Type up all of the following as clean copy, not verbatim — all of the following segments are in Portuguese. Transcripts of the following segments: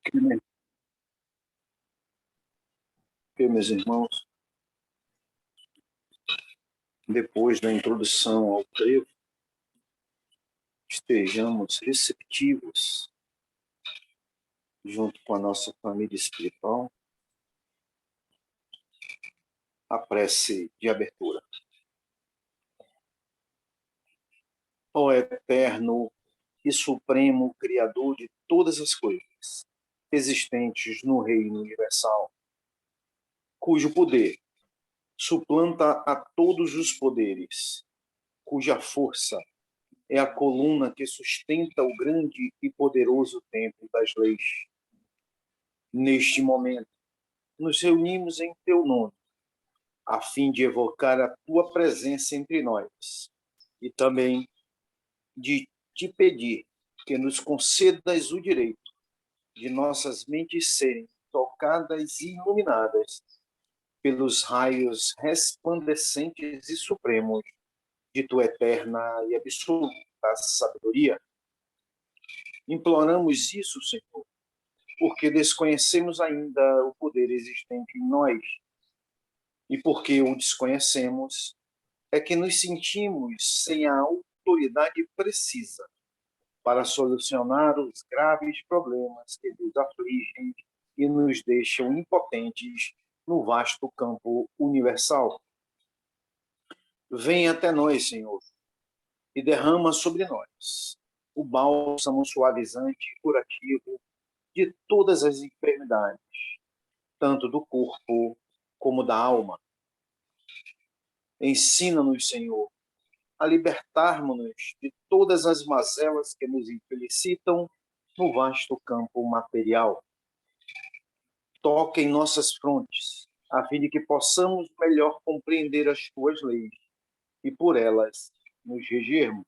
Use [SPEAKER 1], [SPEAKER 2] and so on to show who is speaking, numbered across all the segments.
[SPEAKER 1] Ok, meus irmãos, depois da introdução ao creio, estejamos receptivos, junto com a nossa família espiritual, à prece de abertura. Ó eterno e supremo Criador de todas as coisas existentes no reino universal, cujo poder suplanta a todos os poderes, cuja força é a coluna que sustenta o grande e poderoso templo das leis. Neste momento, nos reunimos em teu nome, a fim de evocar a tua presença entre nós e também de te pedir que nos concedas o direito de nossas mentes serem tocadas e iluminadas pelos raios resplandecentes e supremos de tua eterna e absoluta sabedoria. Imploramos isso, Senhor, porque desconhecemos ainda o poder existente em nós, e porque o desconhecemos, é que nos sentimos sem a autoridade precisa para solucionar os graves problemas que nos afligem e nos deixam impotentes no vasto campo universal. Vem até nós, Senhor, e derrama sobre nós o bálsamo suavizante e curativo de todas as enfermidades, tanto do corpo como da alma. Ensina-nos, Senhor, a libertarmos-nos de todas as mazelas que nos infelicitam no vasto campo material. Toca em nossas frontes, a fim de que possamos melhor compreender as tuas leis e por elas nos regermos.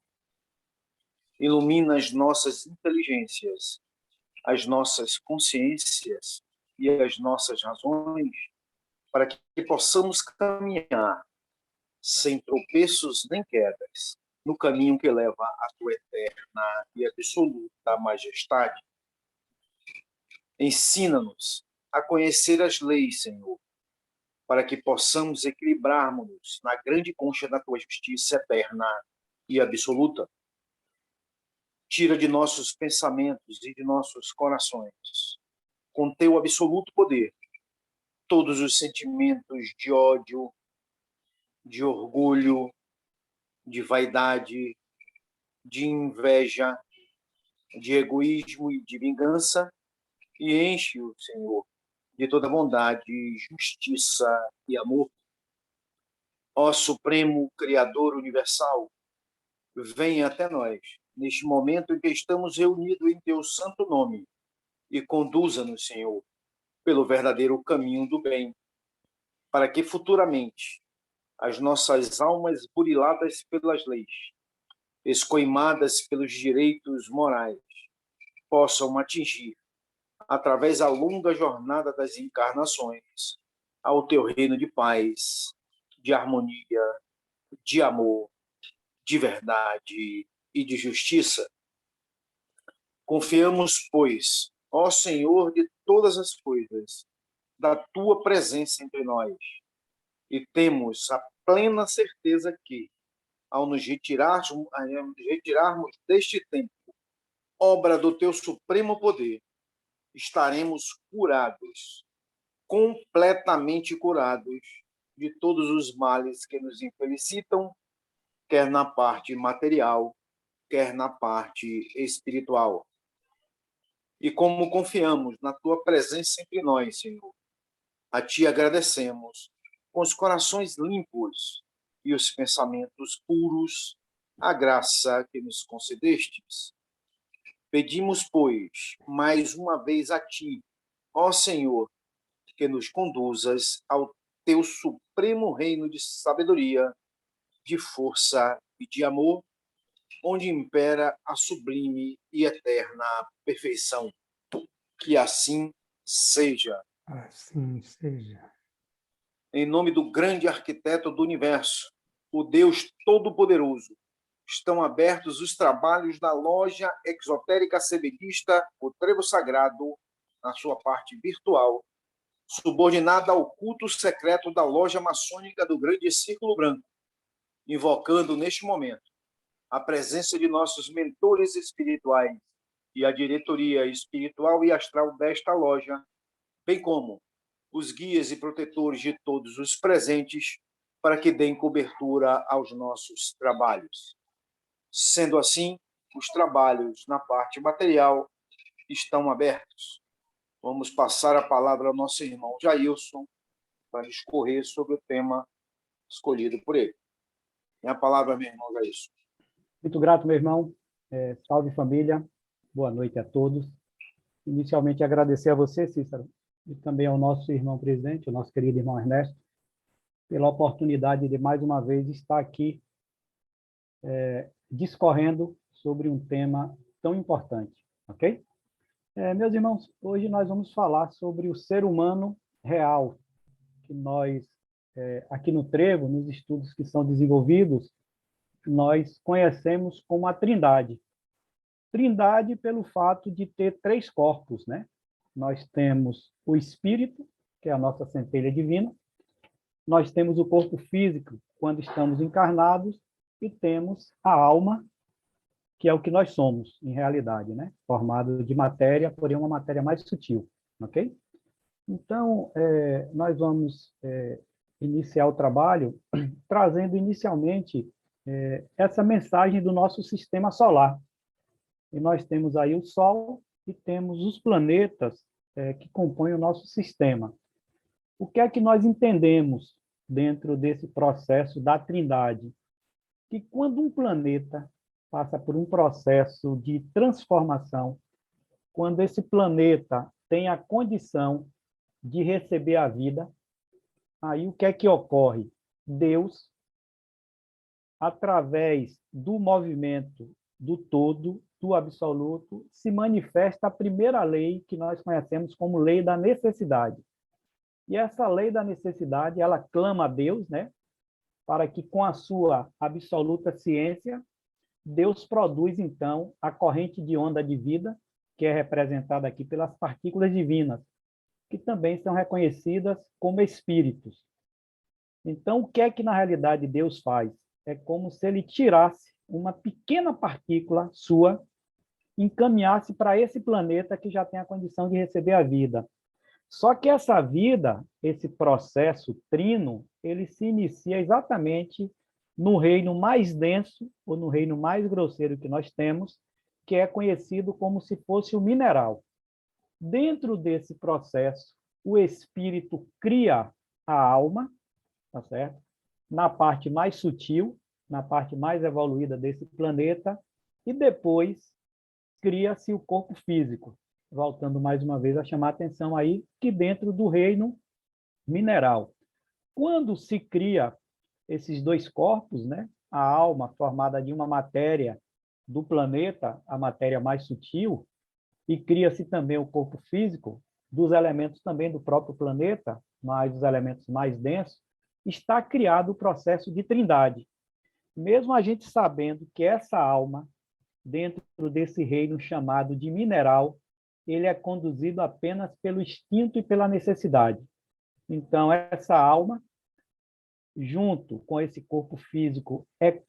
[SPEAKER 1] Ilumina as nossas inteligências, as nossas consciências e as nossas razões, para que possamos caminhar sem tropeços nem quedas, no caminho que leva à tua eterna e absoluta majestade. Ensina-nos a conhecer as leis, Senhor, para que possamos equilibrarmos-nos na grande concha da tua justiça eterna e absoluta. Tira de nossos pensamentos e de nossos corações, com teu absoluto poder, todos os sentimentos de ódio, de orgulho, de vaidade, de inveja, de egoísmo e de vingança, e enche-o, Senhor, de toda bondade, justiça e amor. Ó Supremo Criador Universal, venha até nós, neste momento em que estamos reunidos em teu santo nome, e conduza-nos, Senhor, pelo verdadeiro caminho do bem, para que futuramente as nossas almas buriladas pelas leis, escoimadas pelos direitos morais, possam atingir, através da longa jornada das encarnações, ao teu reino de paz, de harmonia, de amor, de verdade e de justiça. Confiamos, pois, ó Senhor de todas as coisas, da tua presença entre nós, e temos a plena certeza que, ao nos retirarmos deste tempo, obra do teu supremo poder, estaremos curados, completamente curados de todos os males que nos infelicitam, quer na parte material, quer na parte espiritual. E como confiamos na tua presença entre nós, Senhor, a ti agradecemos com os corações limpos e os pensamentos puros a graça que nos concedestes. Pedimos, pois, mais uma vez a ti, ó Senhor, que nos conduzas ao teu supremo reino de sabedoria, de força e de amor, onde impera a sublime e eterna perfeição. Que assim seja.
[SPEAKER 2] Assim seja.
[SPEAKER 1] Em nome do grande arquiteto do universo, o Deus Todo-Poderoso, estão abertos os trabalhos da loja exotérica cebedista O Trevo Sagrado, na sua parte virtual, subordinada ao culto secreto da loja maçônica do Grande Círculo Branco, invocando neste momento a presença de nossos mentores espirituais e a diretoria espiritual e astral desta loja, bem como os guias e protetores de todos os presentes, para que deem cobertura aos nossos trabalhos. Sendo assim, os trabalhos na parte material estão abertos. Vamos passar a palavra ao nosso irmão Jailson para discorrer sobre o tema escolhido por ele. Tem a palavra, meu irmão Jailson.
[SPEAKER 3] Muito grato, meu irmão. Salve, família. Boa noite a todos. Inicialmente, agradecer a você, Cícero, e também ao nosso irmão presidente, o nosso querido irmão Ernesto, pela oportunidade de, mais uma vez, estar aqui discorrendo sobre um tema tão importante, ok? Meus irmãos, hoje nós vamos falar sobre o ser humano real, que nós, aqui no Trevo, nos estudos que são desenvolvidos, nós conhecemos como a Trindade. Trindade pelo fato de ter 3 corpos, né? Nós temos o espírito, que é a nossa centelha divina, nós temos o corpo físico, quando estamos encarnados, e temos a alma, que é o que nós somos, em realidade, né? Formado de matéria, porém uma matéria mais sutil, ok? Então, nós vamos iniciar o trabalho trazendo inicialmente essa mensagem do nosso sistema solar. E nós temos aí o Sol e temos os planetas que compõem o nosso sistema. O que é que nós entendemos dentro desse processo da Trindade? Que quando um planeta passa por um processo de transformação, quando esse planeta tem a condição de receber a vida, aí o que é que ocorre? Deus, através do movimento do todo, do absoluto, se manifesta a primeira lei que nós conhecemos como lei da necessidade. E essa lei da necessidade, ela clama a Deus, né, para que com a sua absoluta ciência, Deus produz, então, a corrente de onda de vida, que é representada aqui pelas partículas divinas, que também são reconhecidas como espíritos. Então, o que é que, na realidade, Deus faz? É como se ele tirasse uma pequena partícula sua, encaminhasse para esse planeta que já tem a condição de receber a vida. Só que essa vida, esse processo trino, ele se inicia exatamente no reino mais denso, ou no reino mais grosseiro que nós temos, que é conhecido como se fosse o mineral. Dentro desse processo, o espírito cria a alma, tá certo? Na parte mais sutil, na parte mais evoluída desse planeta, e depois cria-se o corpo físico. Voltando mais uma vez a chamar a atenção aí, que dentro do reino mineral. Quando se cria esses 2 corpos, né? A alma formada de uma matéria do planeta, a matéria mais sutil, e cria-se também o corpo físico, dos elementos também do próprio planeta, mas os elementos mais densos, está criado o processo de trindade. Mesmo a gente sabendo que essa alma, dentro desse reino chamado de mineral, ele é conduzido apenas pelo instinto e pela necessidade. Então, essa alma, junto com esse corpo físico, é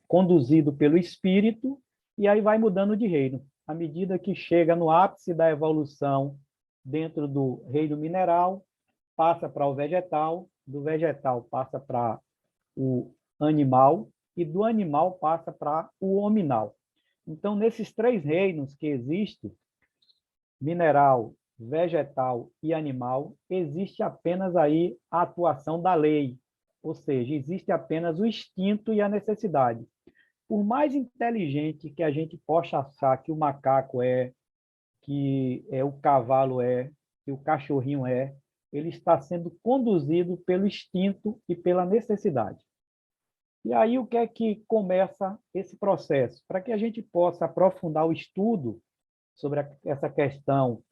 [SPEAKER 3] conduzido pelo espírito, e aí vai mudando de reino. À medida que chega no ápice da evolução dentro do reino mineral, passa para o vegetal, do vegetal passa para o animal, e do animal passa para o hominal. Então, nesses 3 reinos que existem, mineral, vegetal e animal, existe apenas aí a atuação da lei, ou seja, existe apenas o instinto e a necessidade. Por mais inteligente que a gente possa achar que o macaco que o cavalo que o cachorrinho ele está sendo conduzido pelo instinto e pela necessidade. E aí o que é que começa esse processo? Para que a gente possa aprofundar o estudo sobre essa questão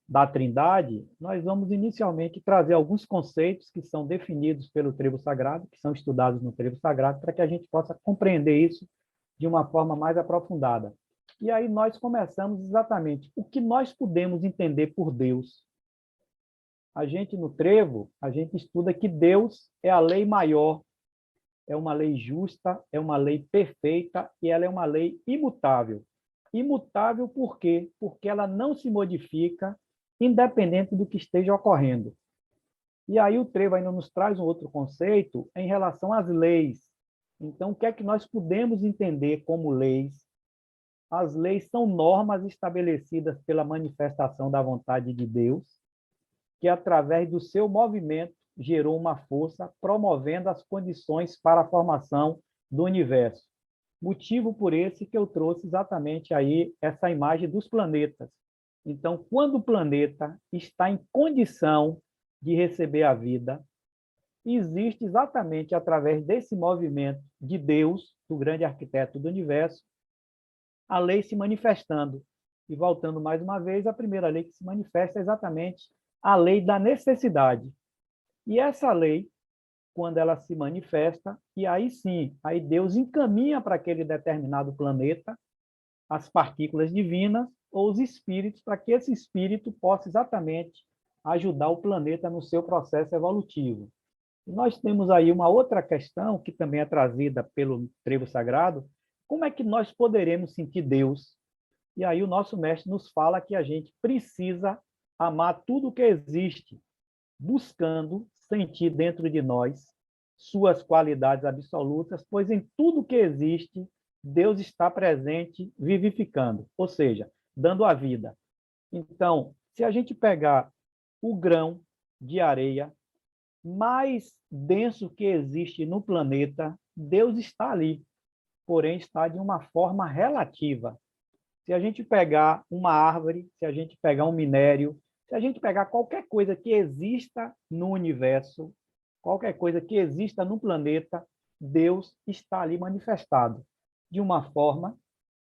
[SPEAKER 3] da Trindade, nós vamos inicialmente trazer alguns conceitos que são definidos pelo Trevo Sagrado, que são estudados no Trevo Sagrado, para que a gente possa compreender isso de uma forma mais aprofundada. E aí nós começamos exatamente o que nós podemos entender por Deus. A gente, no trevo, a gente estuda que Deus é a lei maior, é uma lei justa, é uma lei perfeita e ela é uma lei imutável. Imutável por quê? Porque ela não se modifica independente do que esteja ocorrendo. E aí o trevo ainda nos traz um outro conceito em relação às leis. Então, o que é que nós podemos entender como leis? As leis são normas estabelecidas pela manifestação da vontade de Deus, que através do seu movimento gerou uma força promovendo as condições para a formação do universo. Motivo por esse que eu trouxe exatamente aí essa imagem dos planetas. Então, quando o planeta está em condição de receber a vida, existe exatamente através desse movimento de Deus, do grande arquiteto do universo, a lei se manifestando. E voltando mais uma vez, a primeira lei que se manifesta é exatamente a lei da necessidade. E essa lei, quando ela se manifesta, e aí sim, aí Deus encaminha para aquele determinado planeta as partículas divinas ou os espíritos, para que esse espírito possa exatamente ajudar o planeta no seu processo evolutivo. E nós temos aí uma outra questão, que também é trazida pelo trevo sagrado: como é que nós poderemos sentir Deus? E aí o nosso mestre nos fala que a gente precisa amar tudo que existe, buscando sentir dentro de nós suas qualidades absolutas, pois em tudo que existe, Deus está presente, vivificando, ou seja, dando a vida. Então, se a gente pegar o grão de areia mais denso que existe no planeta, Deus está ali, porém está de uma forma relativa. Se a gente pegar uma árvore, se a gente pegar um minério, se a gente pegar qualquer coisa que exista no universo, qualquer coisa que exista no planeta, Deus está ali manifestado de uma forma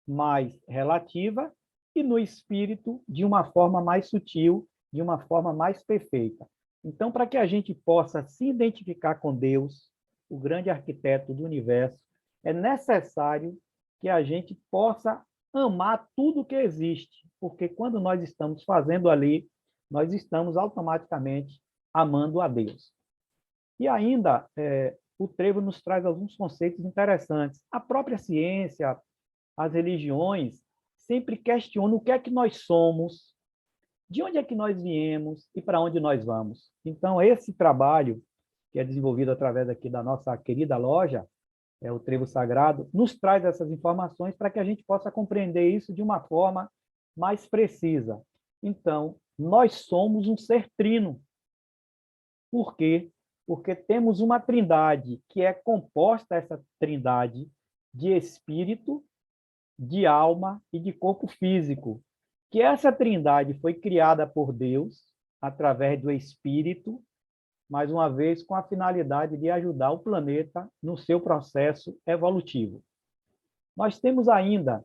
[SPEAKER 3] mais relativa e no espírito de uma forma mais sutil, de uma forma mais perfeita. Então, para que a gente possa se identificar com Deus, o grande arquiteto do universo, é necessário que a gente possa amar tudo que existe, porque quando nós estamos fazendo ali, nós estamos automaticamente amando a Deus. E ainda, o trevo nos traz alguns conceitos interessantes. A própria ciência, as religiões, sempre questionam o que é que nós somos, de onde é que nós viemos e para onde nós vamos. Então, esse trabalho, que é desenvolvido através aqui da nossa querida loja, o Trevo Sagrado, nos traz essas informações para que a gente possa compreender isso de uma forma mais precisa. Então, nós somos um ser trino. Por quê? Porque temos uma trindade, que é composta, essa trindade, de espírito, de alma e de corpo físico. Que essa trindade foi criada por Deus, através do espírito, mais uma vez, com a finalidade de ajudar o planeta no seu processo evolutivo. Nós temos ainda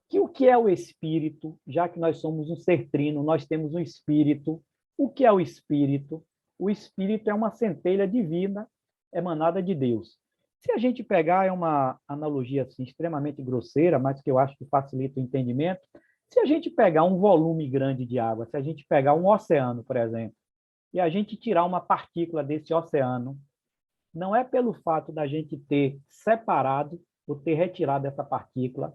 [SPEAKER 3] que o que é o espírito, já que nós somos um ser trino, nós temos um espírito. O que é o espírito? O espírito é uma centelha divina emanada de Deus. Se a gente pegar, é uma analogia assim, extremamente grosseira, mas que eu acho que facilita o entendimento, se a gente pegar um volume grande de água, se a gente pegar um oceano, por exemplo, e a gente tirar uma partícula desse oceano, não é pelo fato da gente ter separado ou ter retirado essa partícula,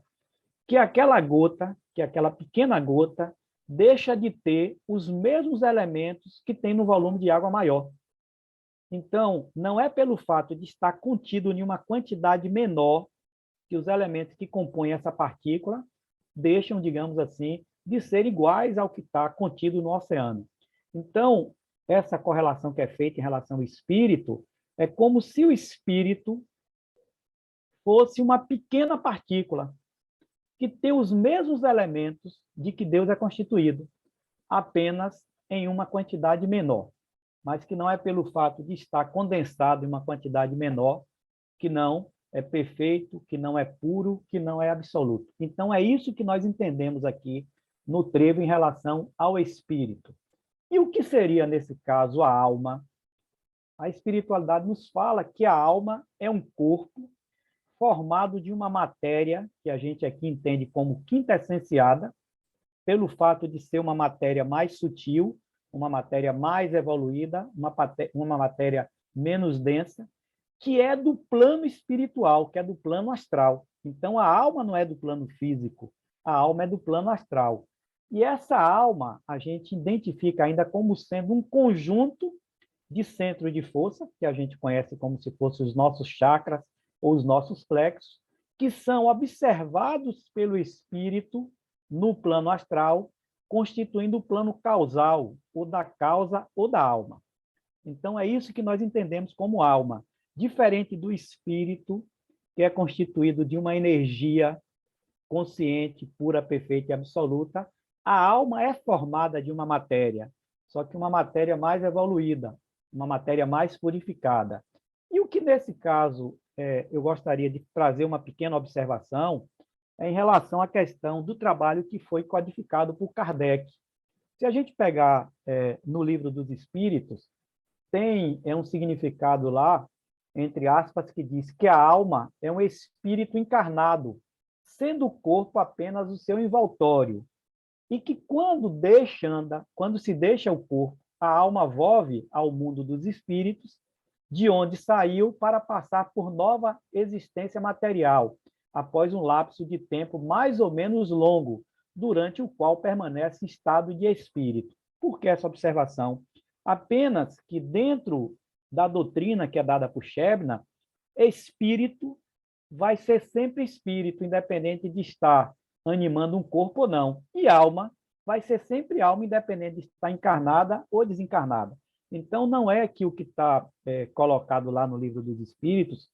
[SPEAKER 3] que aquela gota, que aquela pequena gota, deixa de ter os mesmos elementos que tem no volume de água maior. Então, não é pelo fato de estar contido em uma quantidade menor que os elementos que compõem essa partícula deixam, digamos assim, de ser iguais ao que está contido no oceano. Então, essa correlação que é feita em relação ao espírito é como se o espírito fosse uma pequena partícula que tem os mesmos elementos de que Deus é constituído, apenas em uma quantidade menor, mas que não é pelo fato de estar condensado em uma quantidade menor que não é perfeito, que não é puro, que não é absoluto. Então, é isso que nós entendemos aqui no trevo em relação ao espírito. E o que seria, nesse caso, a alma? A espiritualidade nos fala que a alma é um corpo formado de uma matéria que a gente aqui entende como quintessenciada, pelo fato de ser uma matéria mais sutil, uma matéria mais evoluída, uma matéria menos densa, que é do plano espiritual, que é do plano astral. Então, a alma não é do plano físico, a alma é do plano astral. E essa alma a gente identifica ainda como sendo um conjunto de centro de força, que a gente conhece como se fossem os nossos chakras ou os nossos plexos, que são observados pelo espírito no plano astral, constituindo o plano causal, ou da causa ou da alma. Então, é isso que nós entendemos como alma, diferente do espírito, que é constituído de uma energia consciente, pura, perfeita e absoluta. A alma é formada de uma matéria, só que uma matéria mais evoluída, uma matéria mais purificada. E o que, nesse caso, eu gostaria de trazer uma pequena observação é em relação à questão do trabalho que foi codificado por Kardec. Se a gente pegar no Livro dos Espíritos, tem um significado lá, entre aspas, que diz que a alma é um espírito encarnado, sendo o corpo apenas o seu envoltório, e que quando se deixa o corpo, a alma volve ao mundo dos espíritos, de onde saiu para passar por nova existência material, após um lapso de tempo mais ou menos longo, durante o qual permanece em estado de espírito. Por que essa observação? Apenas que dentro da doutrina que é dada por Shebna, espírito vai ser sempre espírito, independente de estar animando um corpo ou não. E alma vai ser sempre alma, independente de estar encarnada ou desencarnada. Então, não é que o que está colocado lá no Livro dos Espíritos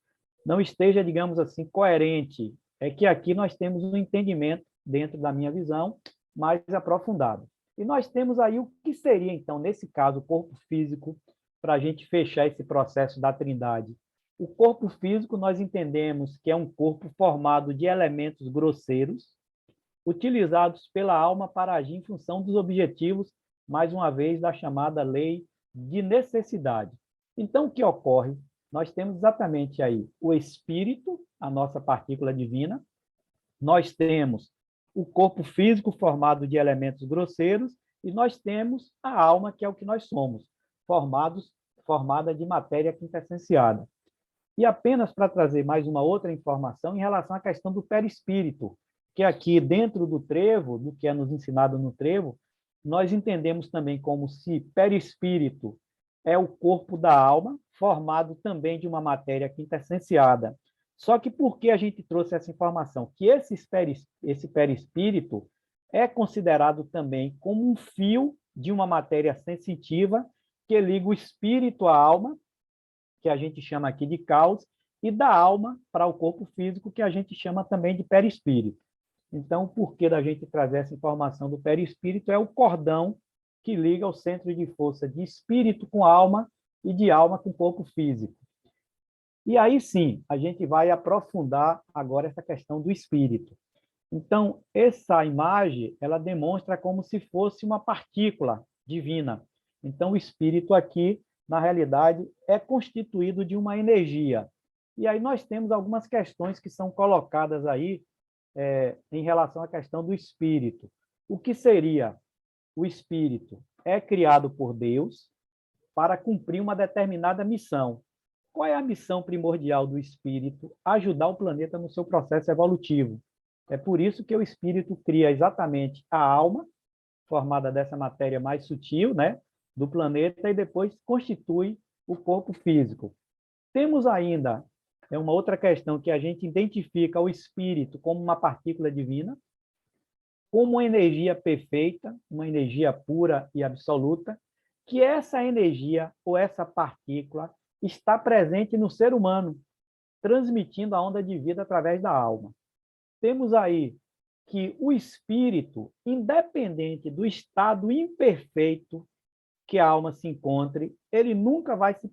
[SPEAKER 3] não esteja, digamos assim, coerente. É que aqui nós temos um entendimento, dentro da minha visão, mais aprofundado. E nós temos aí o que seria, então, nesse caso, o corpo físico, para a gente fechar esse processo da trindade. O corpo físico, nós entendemos que é um corpo formado de elementos grosseiros, utilizados pela alma para agir em função dos objetivos, mais uma vez, da chamada lei de necessidade. Então, o que ocorre? Nós temos exatamente aí o espírito, a nossa partícula divina, nós temos o corpo físico formado de elementos grosseiros e nós temos a alma, que é o que nós somos, formada de matéria quintessenciada. E apenas para trazer mais uma outra informação em relação à questão do perispírito, que aqui dentro do trevo, do que é nos ensinado no trevo, nós entendemos também como se perispírito é o corpo da alma, formado também de uma matéria quintessenciada. Só que por que a gente trouxe essa informação? Que esse perispírito é considerado também como um fio de uma matéria sensitiva que liga o espírito à alma, que a gente chama aqui de caos, e da alma para o corpo físico, que a gente chama também de perispírito. Então, o porquê da gente trazer essa informação do perispírito é o cordão que liga o centro de força de espírito com alma e de alma com corpo físico. E aí sim, a gente vai aprofundar agora essa questão do espírito. Então, essa imagem, ela demonstra como se fosse uma partícula divina. Então, o espírito aqui, na realidade, é constituído de uma energia. E aí nós temos algumas questões que são colocadas aí em relação à questão do espírito. O que seria o espírito? É criado por Deus para cumprir uma determinada missão. Qual é a missão primordial do espírito? Ajudar o planeta no seu processo evolutivo. É por isso que o espírito cria exatamente a alma, formada dessa matéria mais sutil, né, do planeta, e depois constitui o corpo físico. Temos ainda uma outra questão, que a gente identifica o espírito como uma partícula divina, como uma energia perfeita, uma energia pura e absoluta, que essa energia ou essa partícula está presente no ser humano, transmitindo a onda de vida através da alma. Temos aí que o espírito, independente do estado imperfeito que a alma se encontre, ele nunca vai se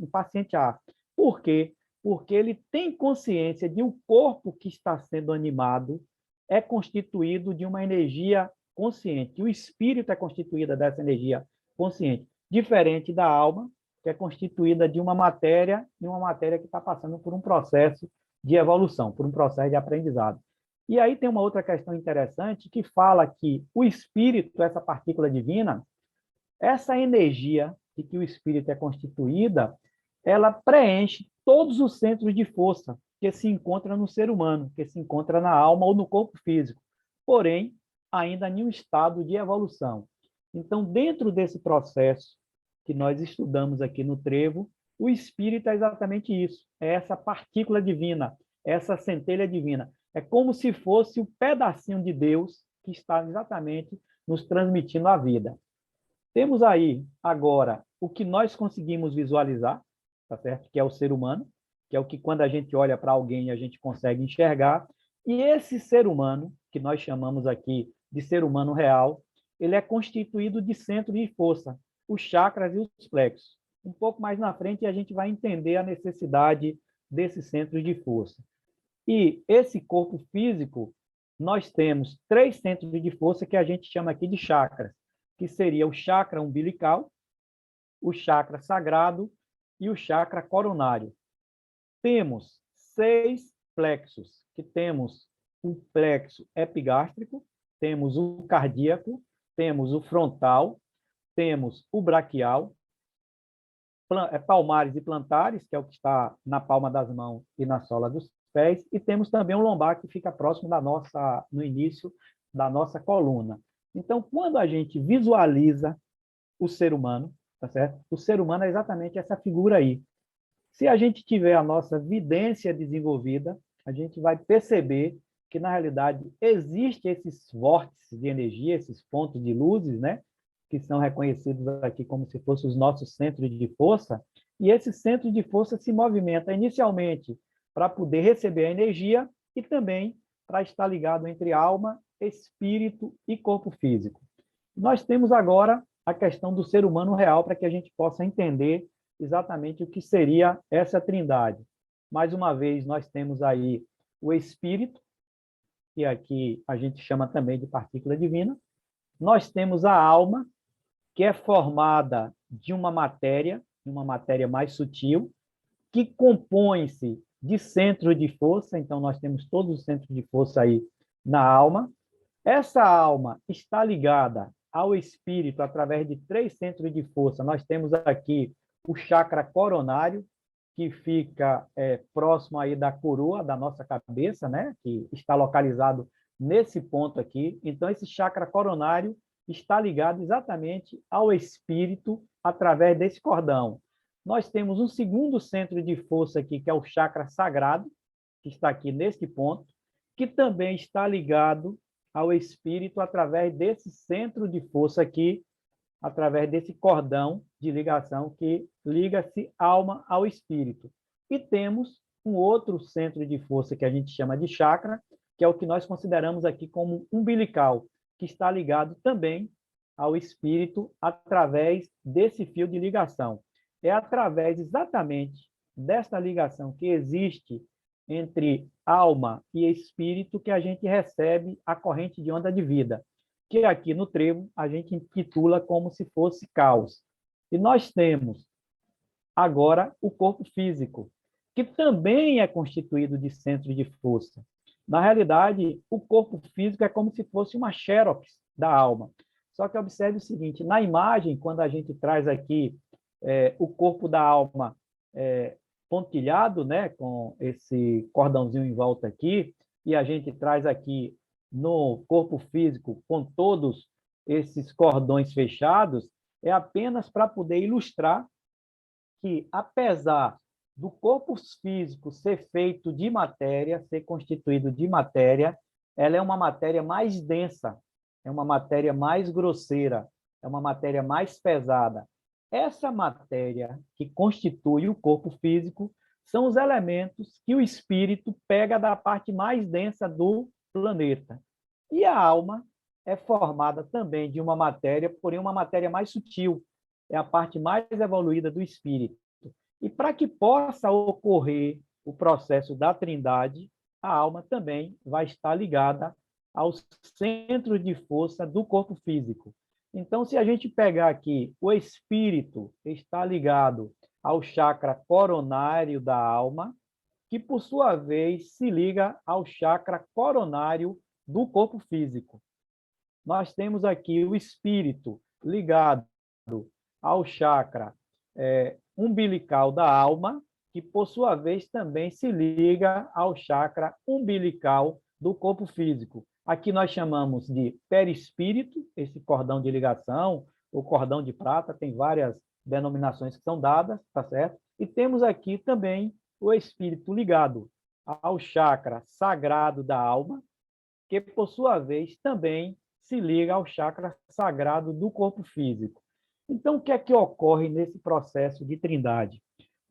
[SPEAKER 3] impacientar. Por quê? Porque ele tem consciência de o corpo que está sendo animado é constituído de uma energia consciente. O espírito é constituído dessa energia consciente, diferente da alma, que é constituída de uma matéria, e uma matéria que está passando por um processo de evolução, por um processo de aprendizado. E aí tem uma outra questão interessante que fala que o espírito, essa partícula divina, essa energia de que o espírito é constituída, ela preenche todos os centros de força que se encontram no ser humano, que se encontra na alma ou no corpo físico, porém, ainda em um estado de evolução. Então, dentro desse processo que nós estudamos aqui no trevo, o espírito é exatamente isso, é essa partícula divina, essa centelha divina. É como se fosse o pedacinho de Deus que está exatamente nos transmitindo a vida. Temos aí, agora, o que nós conseguimos visualizar, tá certo? Que é o ser humano, que é o que, quando a gente olha para alguém, a gente consegue enxergar. E esse ser humano, que nós chamamos aqui de ser humano real, ele é constituído de centros de força, os chakras e os plexos. Um pouco mais na frente, a gente vai entender a necessidade desses centros de força. E esse corpo físico, nós temos 3 centros de força que a gente chama aqui de chakras, que seria o chakra umbilical, o chakra sagrado e o chakra coronário. Temos 6 plexos, que temos o plexo epigástrico, temos o cardíaco, temos o frontal, temos o braquial, palmares e plantares, que é o que está na palma das mãos e na sola dos pés, e temos também o lombar, que fica próximo no início da nossa coluna. Então, quando a gente visualiza o ser humano, tá certo? O ser humano é exatamente essa figura aí. Se a gente tiver a nossa vidência desenvolvida, a gente vai perceber que, na realidade, existem esses vórtices de energia, esses pontos de luzes, né? Que são reconhecidos aqui como se fossem os nossos centros de força, e esse centro de força se movimenta inicialmente para poder receber a energia e também para estar ligado entre alma, espírito e corpo físico. Nós temos agora a questão do ser humano real para que a gente possa entender exatamente o que seria essa trindade. Mais uma vez, nós temos aí o espírito, que aqui a gente chama também de partícula divina. Nós temos a alma, que é formada de uma matéria mais sutil, que compõe-se de centros de força, então nós temos todos os centros de força aí na alma. Essa alma está ligada ao espírito através de 3 centros de força. Nós temos aqui o chakra coronário, que fica próximo aí da coroa da nossa cabeça, né? Que está localizado nesse ponto aqui. Então, esse chakra coronário está ligado exatamente ao espírito através desse cordão. Nós temos um segundo centro de força aqui, que é o chakra sagrado, que está aqui nesse ponto, que também está ligado ao espírito através desse centro de força aqui, através desse cordão de ligação que liga-se alma ao espírito. E temos um outro centro de força que a gente chama de chakra, que é o que nós consideramos aqui como umbilical, que está ligado também ao espírito através desse fio de ligação. É através exatamente desta ligação que existe entre alma e espírito que a gente recebe a corrente de onda de vida, que aqui no trevo a gente intitula como se fosse caos. E nós temos agora o corpo físico, que também é constituído de centros de força. Na realidade, o corpo físico é como se fosse uma xerox da alma. Só que observe o seguinte, na imagem, quando a gente traz aqui o corpo da alma pontilhado, né, com esse cordãozinho em volta aqui, e a gente traz aqui no corpo físico com todos esses cordões fechados, é apenas para poder ilustrar que, apesar do corpo físico ser feito de matéria, ser constituído de matéria, ela é uma matéria mais densa, é uma matéria mais grosseira, é uma matéria mais pesada. Essa matéria que constitui o corpo físico são os elementos que o espírito pega da parte mais densa do planeta. E a alma é formada também de uma matéria, porém uma matéria mais sutil, é a parte mais evoluída do espírito. E para que possa ocorrer o processo da trindade, a alma também vai estar ligada aos centros de força do corpo físico. Então, se a gente pegar aqui, o espírito está ligado ao chakra coronário da alma, que, por sua vez, se liga ao chakra coronário do corpo físico. Nós temos aqui o espírito ligado ao chakra umbilical da alma, que, por sua vez, também se liga ao chakra umbilical do corpo físico. Aqui nós chamamos de perispírito, esse cordão de ligação, o cordão de prata, tem várias denominações que são dadas, tá certo? E temos aqui também o espírito ligado ao chakra sagrado da alma, que, por sua vez, também se liga ao chakra sagrado do corpo físico. Então, o que é que ocorre nesse processo de trindade?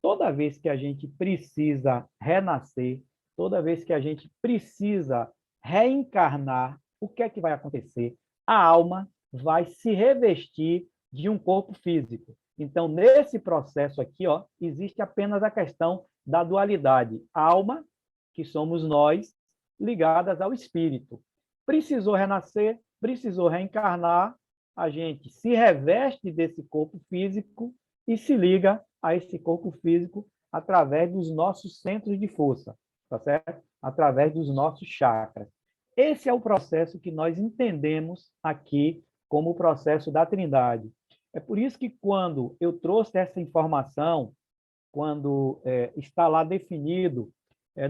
[SPEAKER 3] Toda vez que a gente precisa renascer, toda vez que a gente precisa reencarnar, o que é que vai acontecer? A alma vai se revestir de um corpo físico. Então, nesse processo aqui, ó, existe apenas a questão da dualidade. Alma, que somos nós, ligadas ao espírito. Precisou renascer, precisou reencarnar, a gente se reveste desse corpo físico e se liga a esse corpo físico através dos nossos centros de força, tá certo? Através dos nossos chakras. Esse é o processo que nós entendemos aqui como o processo da Trindade. É por isso que, quando eu trouxe essa informação, quando está lá definido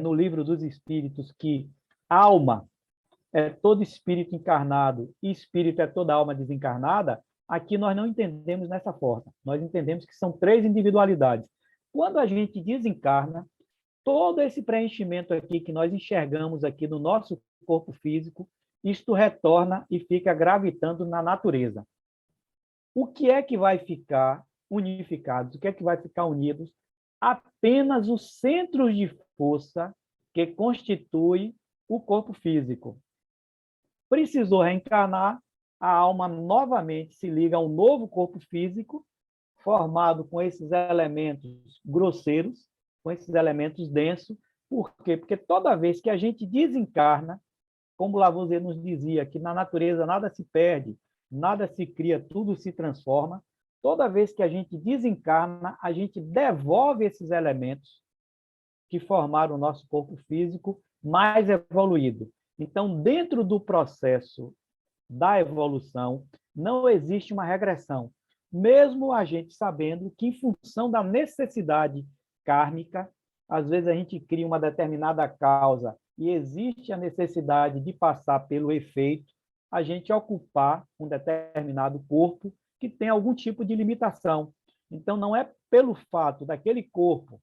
[SPEAKER 3] no Livro dos Espíritos que alma é todo espírito encarnado e espírito é toda alma desencarnada, aqui nós não entendemos dessa forma. Nós entendemos que são três individualidades. Quando a gente desencarna, todo esse preenchimento aqui que nós enxergamos aqui no nosso corpo físico, isto retorna e fica gravitando na natureza. O que é que vai ficar unificado? O que é que vai ficar unidos? Apenas os centros de força que constituem o corpo físico. Precisou reencarnar, a alma novamente se liga a um novo corpo físico, formado com esses elementos grosseiros, com esses elementos densos. Por quê? Porque toda vez que a gente desencarna, como Lavoisier nos dizia, que na natureza nada se perde, nada se cria, tudo se transforma. Toda vez que a gente desencarna, a gente devolve esses elementos que formaram o nosso corpo físico mais evoluído. Então, dentro do processo da evolução, não existe uma regressão, mesmo a gente sabendo que, em função da necessidade kármica, às vezes a gente cria uma determinada causa e existe a necessidade de passar pelo efeito, a gente ocupar um determinado corpo que tem algum tipo de limitação. Então, não é pelo fato daquele corpo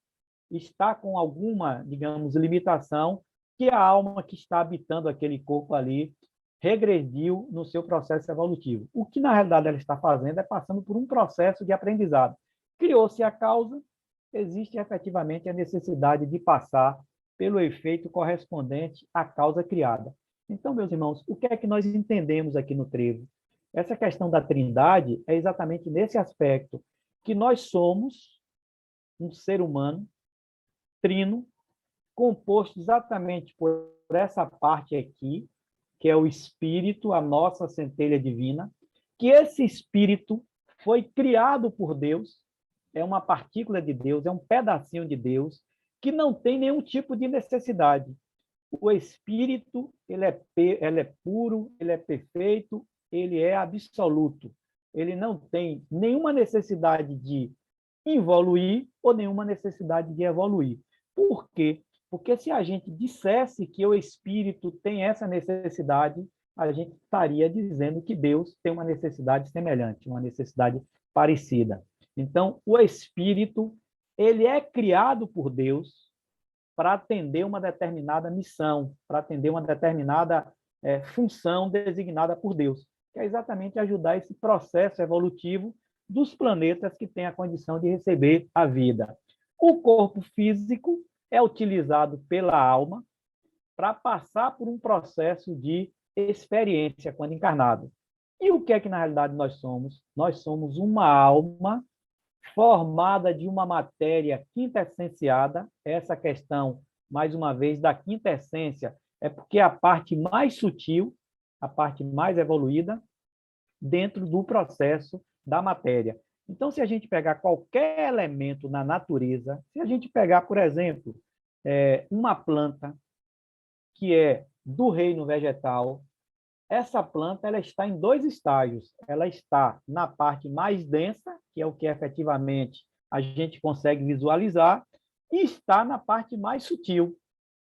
[SPEAKER 3] estar com alguma, digamos, limitação que a alma que está habitando aquele corpo ali regrediu no seu processo evolutivo. O que, na realidade, ela está fazendo é passando por um processo de aprendizado. Criou-se a causa, existe efetivamente a necessidade de passar pelo efeito correspondente à causa criada. Então, meus irmãos, o que é que nós entendemos aqui no trevo? Essa questão da trindade é exatamente nesse aspecto, que nós somos um ser humano trino, composto exatamente por essa parte aqui, que é o espírito, a nossa centelha divina, que esse espírito foi criado por Deus, é uma partícula de Deus, é um pedacinho de Deus, que não tem nenhum tipo de necessidade. O espírito, ele é puro, ele é perfeito, ele é absoluto. Ele não tem nenhuma necessidade de evoluir ou nenhuma necessidade de evoluir. Por quê? Porque se a gente dissesse que o espírito tem essa necessidade, a gente estaria dizendo que Deus tem uma necessidade semelhante, uma necessidade parecida. Então, o espírito, ele é criado por Deus para atender uma determinada missão, para atender uma determinada função designada por Deus, que é exatamente ajudar esse processo evolutivo dos planetas que têm a condição de receber a vida. O corpo físico é utilizado pela alma para passar por um processo de experiência quando encarnado. E o que é que, na realidade, nós somos? Nós somos uma alma formada de uma matéria quintessenciada. Essa questão, mais uma vez, da quintessência, é porque é a parte mais sutil, a parte mais evoluída, dentro do processo da matéria. Então, se a gente pegar qualquer elemento na natureza, se a gente pegar, por exemplo, uma planta que é do reino vegetal. Essa planta ela está em dois estágios. Ela está na parte mais densa, que é o que efetivamente a gente consegue visualizar, e está na parte mais sutil.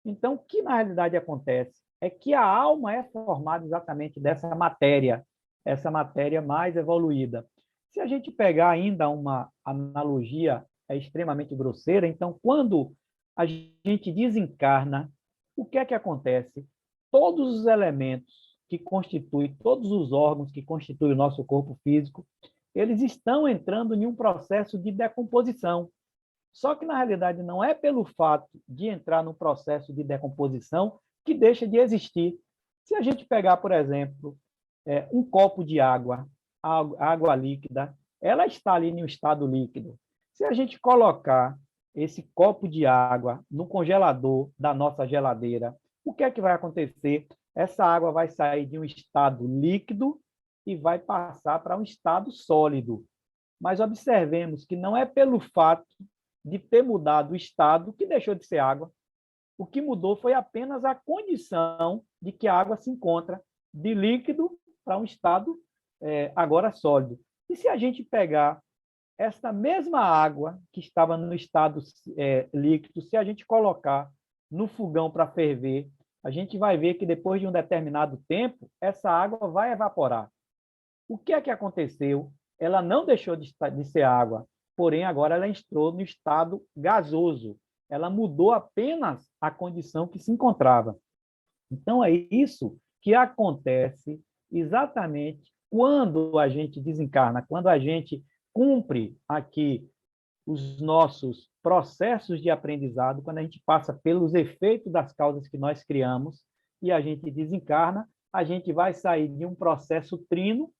[SPEAKER 3] Então, o que na realidade acontece é que a alma é formada exatamente dessa matéria, essa matéria mais evoluída. Se a gente pegar ainda uma analogia extremamente grosseira, então, quando a gente desencarna, o que é que acontece? Todos os elementos que constituem, todos os órgãos que constituem o nosso corpo físico, eles estão entrando em um processo de decomposição. Só que, na realidade, não é pelo fato de entrar no processo de decomposição que deixa de existir. Se a gente pegar, por exemplo, um copo de água, água líquida, ela está ali no estado líquido. Se a gente colocar esse copo de água no congelador da nossa geladeira, o que é que vai acontecer? Essa água vai sair de um estado líquido e vai passar para um estado sólido. Mas observemos que não é pelo fato de ter mudado o estado que deixou de ser água. O que mudou foi apenas a condição de que a água se encontra de líquido para um estado agora sólido. E se a gente pegar essa mesma água que estava no estado líquido, se a gente colocar no fogão para ferver, a gente vai ver que depois de um determinado tempo, essa água vai evaporar. O que é que aconteceu? Ela não deixou de ser água, porém agora ela entrou no estado gasoso. Ela mudou apenas a condição que se encontrava. Então, é isso que acontece exatamente quando a gente desencarna, quando a gente cumpre aqui os nossos processos de aprendizado, quando a gente passa pelos efeitos das causas que nós criamos e a gente desencarna, a gente vai sair de um processo trino,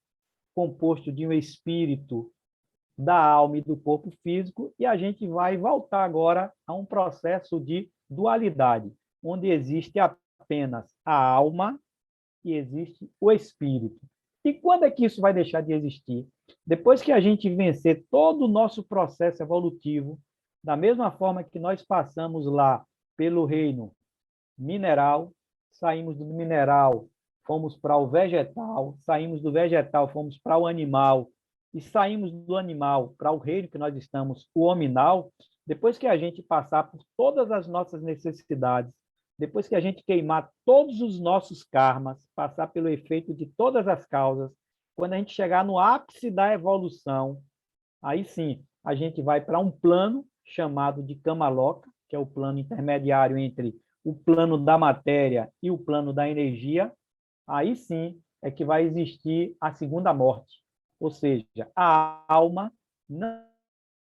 [SPEAKER 3] composto de um espírito, da alma e do corpo físico, e a gente vai voltar agora a um processo de dualidade, onde existe apenas a alma e existe o espírito. E quando é que isso vai deixar de existir? Depois que a gente vencer todo o nosso processo evolutivo, da mesma forma que nós passamos lá pelo reino mineral, saímos do mineral, fomos para o vegetal, saímos do vegetal, fomos para o animal, e saímos do animal para o reino que nós estamos, o hominal. Depois que a gente passar por todas as nossas necessidades, depois que a gente queimar todos os nossos karmas, passar pelo efeito de todas as causas, quando a gente chegar no ápice da evolução, aí sim, a gente vai para um plano chamado de Kamaloka, que é o plano intermediário entre o plano da matéria e o plano da energia. Aí sim é que vai existir a segunda morte. Ou seja, a alma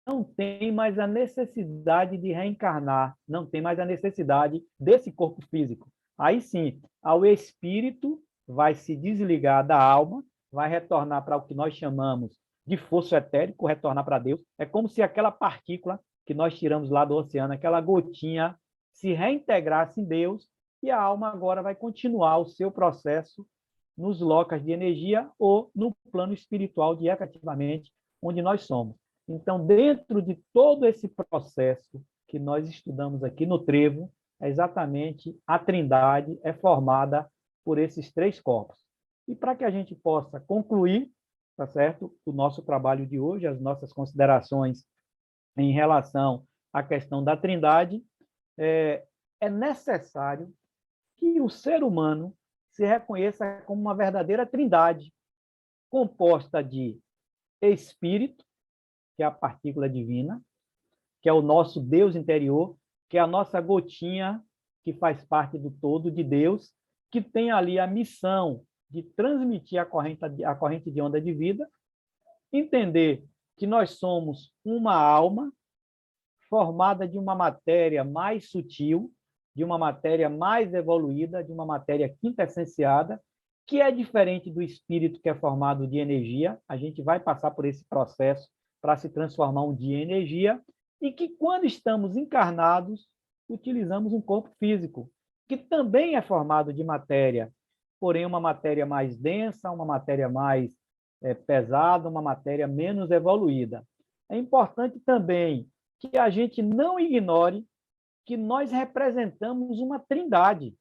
[SPEAKER 3] não tem mais a necessidade de reencarnar, não tem mais a necessidade desse corpo físico. Aí sim, o espírito vai se desligar da alma, vai retornar para o que nós chamamos de fosso etérico, retornar para Deus. É como se aquela partícula que nós tiramos lá do oceano, aquela gotinha, se reintegrasse em Deus, e a alma agora vai continuar o seu processo nos locais de energia ou no plano espiritual de efetivamente onde nós somos. Então, dentro de todo esse processo que nós estudamos aqui no Trevo, é exatamente a Trindade é formada por esses três corpos. E para que a gente possa concluir, tá certo, o nosso trabalho de hoje, as nossas considerações em relação à questão da Trindade, é necessário que o ser humano se reconheça como uma verdadeira trindade, composta de espírito, que é a partícula divina, que é o nosso Deus interior, que é a nossa gotinha que faz parte do todo de Deus, que tem ali a missão de transmitir a corrente de onda de vida, entender que nós somos uma alma formada de uma matéria mais sutil, de uma matéria mais evoluída, de uma matéria quintessenciada, que é diferente do espírito que é formado de energia. A gente vai passar por esse processo para se transformar um dia em energia, e que quando estamos encarnados, utilizamos um corpo físico, que também é formado de matéria, porém uma matéria mais densa, uma matéria mais pesada, uma matéria menos evoluída. É importante também que a gente não ignore que nós representamos uma trindade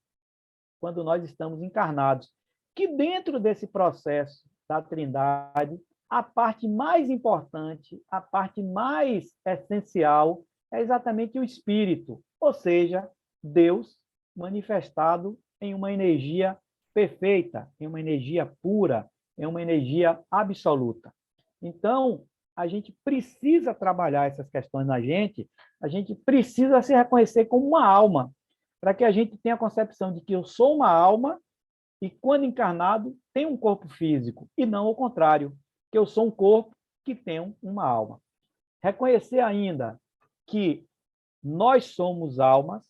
[SPEAKER 3] quando nós estamos encarnados. Que dentro desse processo da trindade, a parte mais importante, a parte mais essencial é exatamente o espírito, ou seja, Deus manifestado em uma energia perfeita, em uma energia pura, em uma energia absoluta. Então, a gente precisa trabalhar essas questões na gente, a gente precisa se reconhecer como uma alma, para que a gente tenha a concepção de que eu sou uma alma e, quando encarnado, tenho um corpo físico, e não o contrário, que eu sou um corpo que tem uma alma. Reconhecer ainda que nós somos almas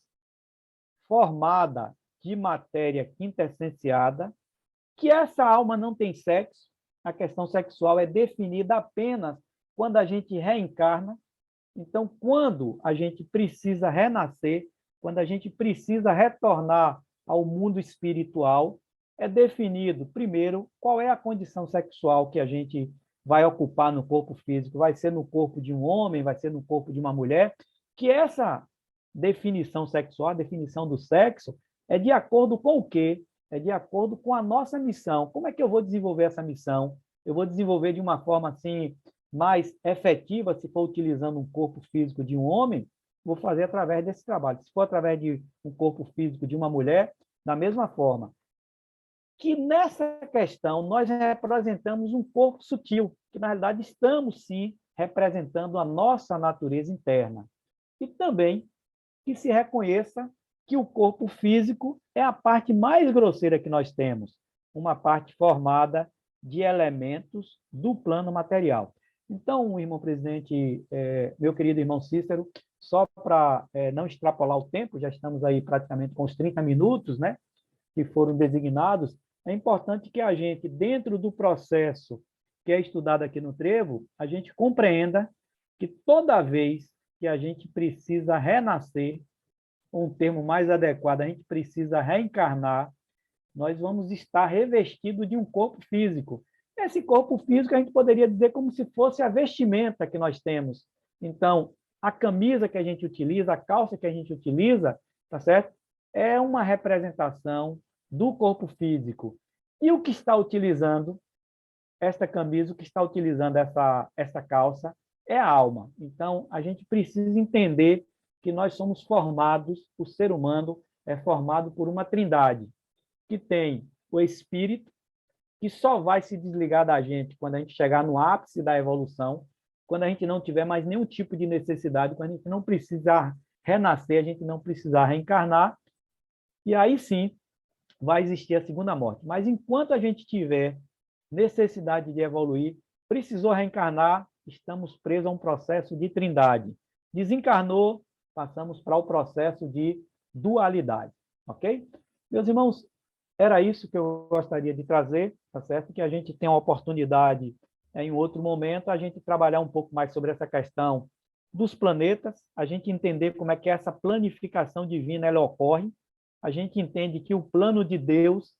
[SPEAKER 3] formada de matéria quintessenciada, que essa alma não tem sexo, a questão sexual é definida apenas quando a gente reencarna. Então, quando a gente precisa renascer, quando a gente precisa retornar ao mundo espiritual, é definido, primeiro, qual é a condição sexual que a gente vai ocupar no corpo físico. Vai ser no corpo de um homem, vai ser no corpo de uma mulher, que essa definição sexual, a definição do sexo, é de acordo com o quê? É de acordo com a nossa missão. Como é que eu vou desenvolver essa missão? Eu vou desenvolver de uma forma assim mais efetiva, se for utilizando um corpo físico de um homem, vou fazer através desse trabalho. Se for através de um corpo físico de uma mulher, da mesma forma. Que nessa questão nós representamos um corpo sutil, que na realidade estamos sim representando a nossa natureza interna. E também que se reconheça que o corpo físico é a parte mais grosseira que nós temos, uma parte formada de elementos do plano material. Então, irmão presidente, meu querido irmão Cícero, só para não extrapolar o tempo, já estamos aí praticamente com os 30 minutos, né, que foram designados, é importante que a gente, dentro do processo que é estudado aqui no Trevo, a gente compreenda que toda vez que a gente precisa renascer, um termo mais adequado, a gente precisa reencarnar, nós vamos estar revestidos de um corpo físico. Esse corpo físico a gente poderia dizer como se fosse a vestimenta que nós temos. Então, a camisa que a gente utiliza, a calça que a gente utiliza, tá certo? É uma representação do corpo físico. E o que está utilizando esta camisa, o que está utilizando essa calça, é a alma. Então, a gente precisa entender que nós somos formados, o ser humano é formado por uma trindade, que tem o espírito, que só vai se desligar da gente quando a gente chegar no ápice da evolução, quando a gente não tiver mais nenhum tipo de necessidade, quando a gente não precisar renascer, a gente não precisar reencarnar, e aí sim vai existir a segunda morte. Mas enquanto a gente tiver necessidade de evoluir, precisou reencarnar, estamos presos a um processo de trindade. Desencarnou, passamos para o processo de dualidade, ok? Meus irmãos, era isso que eu gostaria de trazer, tá certo? Que a gente tenha uma oportunidade, em outro momento, a gente trabalhar um pouco mais sobre essa questão dos planetas, a gente entender como é que essa planificação divina ela ocorre, a gente entende que o plano de Deus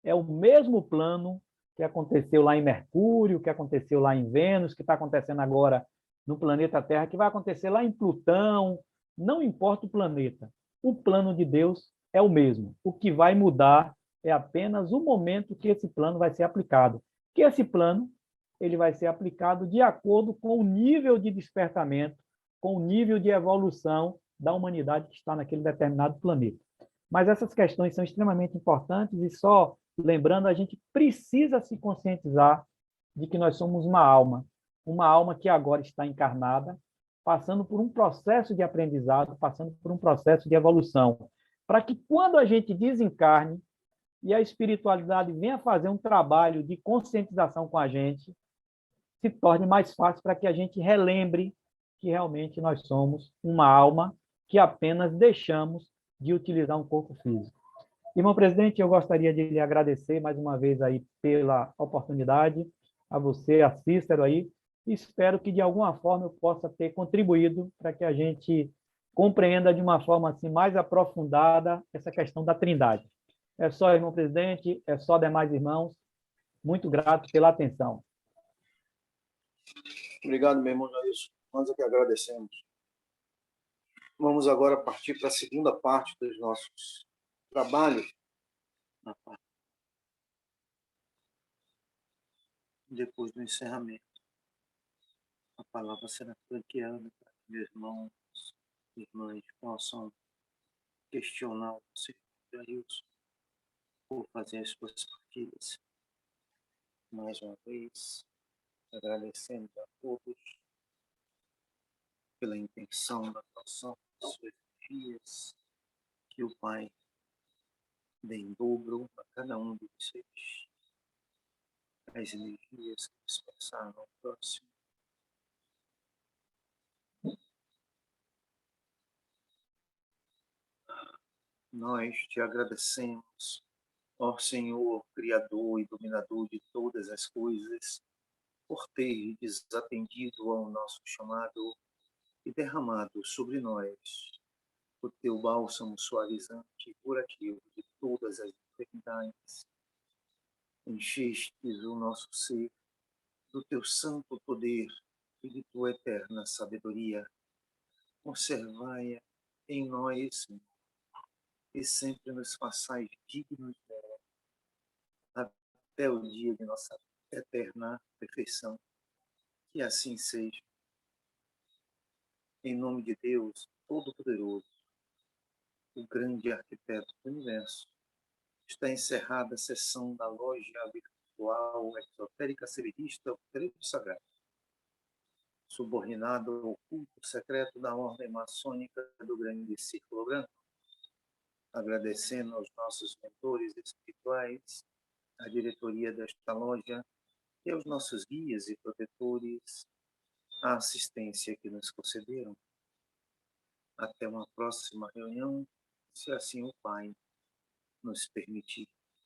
[SPEAKER 3] é o mesmo plano que aconteceu lá em Mercúrio, que aconteceu lá em Vênus, que está acontecendo agora no planeta Terra, que vai acontecer lá em Plutão, não importa o planeta. O plano de Deus é o mesmo. O que vai mudar é apenas o momento que esse plano vai ser aplicado. Que esse plano ele vai ser aplicado de acordo com o nível de despertamento, com o nível de evolução da humanidade que está naquele determinado planeta. Mas essas questões são extremamente importantes e só lembrando, a gente precisa se conscientizar de que nós somos uma alma que agora está encarnada, passando por um processo de aprendizado, passando por um processo de evolução, para que quando a gente desencarne e a espiritualidade venha fazer um trabalho de conscientização com a gente, se torne mais fácil para que a gente relembre que realmente nós somos uma alma que apenas deixamos de utilizar um corpo físico. Irmão presidente, eu gostaria de lhe agradecer mais uma vez aí pela oportunidade, a você, a Cícero aí, e espero que de alguma forma eu possa ter contribuído para que a gente compreenda de uma forma assim mais aprofundada essa questão da trindade. É só, irmão presidente, é só demais irmãos, muito grato pela atenção.
[SPEAKER 1] Obrigado, meu irmão Jailson. Nós é que agradecemos. Vamos agora partir para a segunda parte dos nossos trabalhos. Depois do encerramento, a palavra será franqueada para que meus irmãos e irmãs possam questionar o Senhor Jailson por fazer as suas partilhas. Mais uma vez, agradecendo a todos pela intenção da doação das suas energias, que o Pai dê em dobro a cada um de vocês as energias que dispensaram ao próximo. Nós te agradecemos, ó Senhor, Criador e Dominador de todas as coisas, por ter desatendido ao nosso chamado e derramado sobre nós o teu bálsamo suavizante e curativo de todas as enfermidades. Enchestes o nosso ser do teu santo poder e de tua eterna sabedoria. Conservai-a em nós, Senhor, e sempre nos façais dignos dela, até o dia de nossa eterna perfeição. Que assim seja. Em nome de Deus Todo-Poderoso, o grande arquiteto do universo, está encerrada a sessão da loja virtual exotérica severista O Direito Sagrado, subordinado ao culto secreto da ordem maçônica do Grande Círculo Branco, agradecendo aos nossos mentores espirituais, à diretoria desta loja e aos nossos guias e protetores a assistência que nos concederam. Até uma próxima reunião, se assim o Pai nos permitir.